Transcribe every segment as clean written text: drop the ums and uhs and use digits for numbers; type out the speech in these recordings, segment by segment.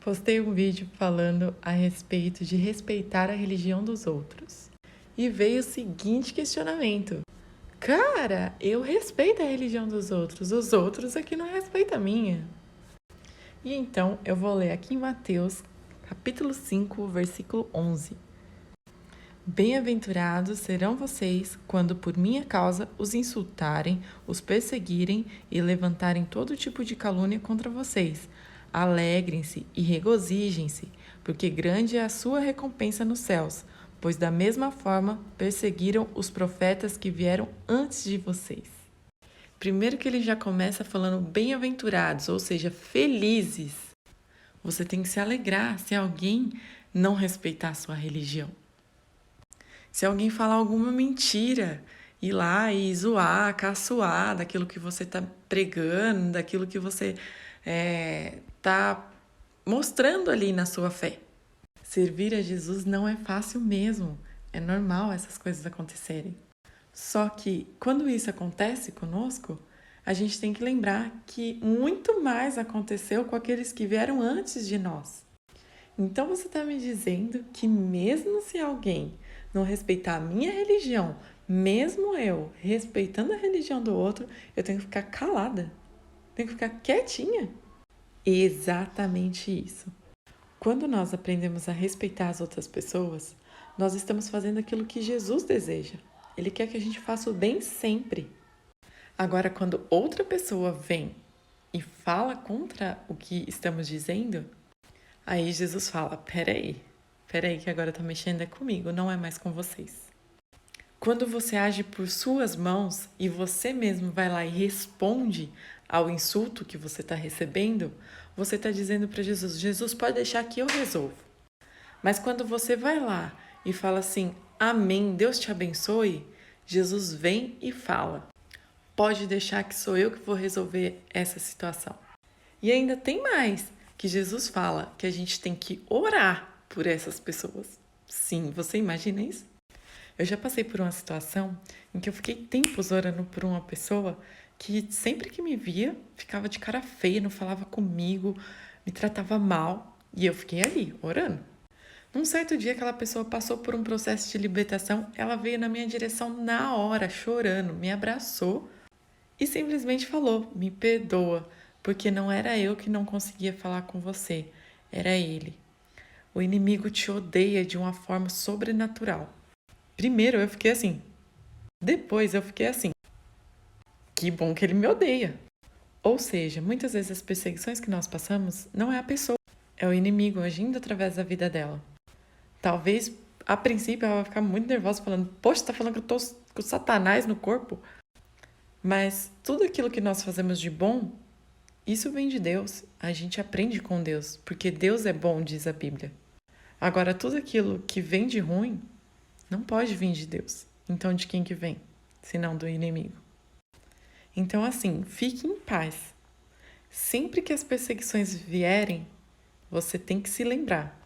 Postei um vídeo falando a respeito de respeitar a religião dos outros. E veio o seguinte questionamento. Cara, eu respeito a religião dos outros, os outros aqui não respeitam a minha. E então eu vou ler aqui em Mateus, capítulo 5, versículo 11. Bem-aventurados serão vocês quando por minha causa os insultarem, os perseguirem e levantarem todo tipo de calúnia contra vocês. Alegrem-se e regozijem-se, porque grande é a sua recompensa nos céus, pois da mesma forma perseguiram os profetas que vieram antes de vocês. Primeiro que ele já começa falando bem-aventurados, ou seja, felizes. Você tem que se alegrar se alguém não respeitar a sua religião. Se alguém falar alguma mentira, ir lá e zoar, caçoar daquilo que você está pregando, daquilo que você está mostrando ali na sua fé. Servir a Jesus não é fácil mesmo. É normal essas coisas acontecerem. Só que quando isso acontece conosco, a gente tem que lembrar que muito mais aconteceu com aqueles que vieram antes de nós. Então você está me dizendo que mesmo se alguém não respeitar a minha religião, mesmo eu respeitando a religião do outro, eu tenho que ficar calada, tenho que ficar quietinha? Exatamente isso. Quando nós aprendemos a respeitar as outras pessoas, nós estamos fazendo aquilo que Jesus deseja. Ele quer que a gente faça o bem sempre. Agora, quando outra pessoa vem e fala contra o que estamos dizendo, aí Jesus fala, peraí que agora tá mexendo é comigo, não é mais com vocês. Quando você age por suas mãos e você mesmo vai lá e responde ao insulto que você está recebendo, você está dizendo para Jesus, Jesus, pode deixar que eu resolvo. Mas quando você vai lá e fala assim, amém, Deus te abençoe, Jesus vem e fala, pode deixar que sou eu que vou resolver essa situação. E ainda tem mais, que Jesus fala que a gente tem que orar por essas pessoas. Sim, você imagina isso? Eu já passei por uma situação em que eu fiquei tempos orando por uma pessoa que sempre que me via, ficava de cara feia, não falava comigo, me tratava mal, e eu fiquei ali, orando. Num certo dia, aquela pessoa passou por um processo de libertação, ela veio na minha direção na hora, chorando, me abraçou e simplesmente falou, me perdoa, porque não era eu que não conseguia falar com você, era ele. O inimigo te odeia de uma forma sobrenatural. Primeiro eu fiquei assim, depois eu fiquei assim, que bom que ele me odeia. Ou seja, muitas vezes as perseguições que nós passamos não é a pessoa, é o inimigo agindo através da vida dela. Talvez, a princípio, ela vai ficar muito nervosa falando, poxa, você tá falando que eu tô com Satanás no corpo? Mas tudo aquilo que nós fazemos de bom, isso vem de Deus. A gente aprende com Deus, porque Deus é bom, diz a Bíblia. Agora, tudo aquilo que vem de ruim, não pode vir de Deus. Então, de quem que vem? Senão do inimigo. Então, assim, fique em paz. Sempre que as perseguições vierem, você tem que se lembrar.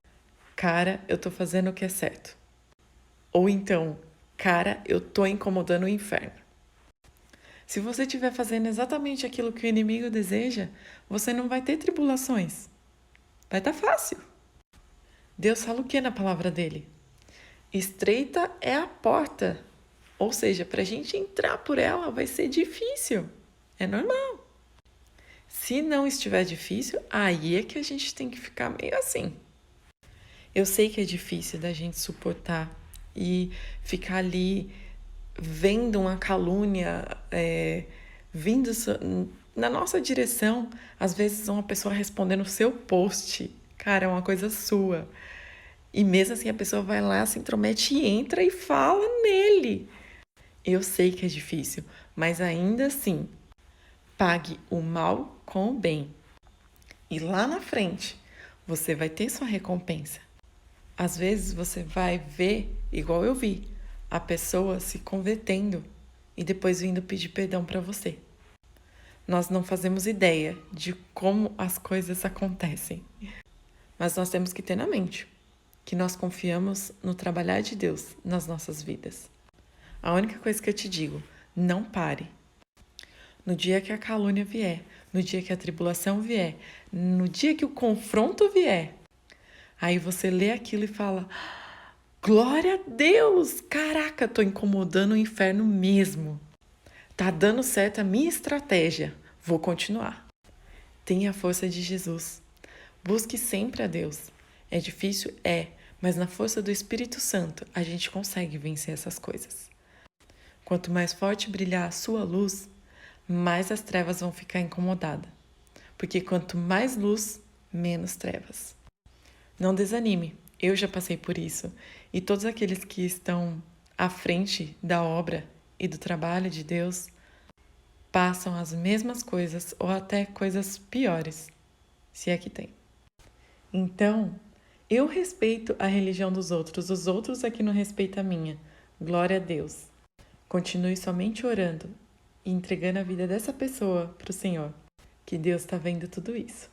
Cara, eu tô fazendo o que é certo. Ou então, cara, eu tô incomodando o inferno. Se você estiver fazendo exatamente aquilo que o inimigo deseja, você não vai ter tribulações. Vai estar fácil. Deus fala o que na palavra dele? Estreita é a porta. Ou seja, para a gente entrar por ela vai ser difícil. É normal. Se não estiver difícil, aí é que a gente tem que ficar meio assim. Eu sei que é difícil da gente suportar e ficar ali vendo uma calúnia vindo na nossa direção. Às vezes uma pessoa respondendo o seu post. Cara, é uma coisa sua. E mesmo assim a pessoa vai lá, se intromete e entra e fala nele. Eu sei que é difícil, mas ainda assim, pague o mal com o bem. E lá na frente, você vai ter sua recompensa. Às vezes você vai ver, igual eu vi, a pessoa se convertendo e depois vindo pedir perdão para você. Nós não fazemos ideia de como as coisas acontecem. Mas nós temos que ter na mente que nós confiamos no trabalhar de Deus nas nossas vidas. A única coisa que eu te digo, não pare. No dia que a calúnia vier, no dia que a tribulação vier, no dia que o confronto vier, aí você lê aquilo e fala: glória a Deus! Caraca, tô incomodando o inferno mesmo. Tá dando certo a minha estratégia. Vou continuar. Tenha a força de Jesus. Busque sempre a Deus. É difícil? É, mas na força do Espírito Santo a gente consegue vencer essas coisas. Quanto mais forte brilhar a sua luz, mais as trevas vão ficar incomodadas. Porque quanto mais luz, menos trevas. Não desanime, eu já passei por isso. E todos aqueles que estão à frente da obra e do trabalho de Deus passam as mesmas coisas ou até coisas piores, se é que tem. Então, eu respeito a religião dos outros, os outros é que não respeitam a minha. Glória a Deus. Continue somente orando e entregando a vida dessa pessoa para o Senhor, que Deus está vendo tudo isso.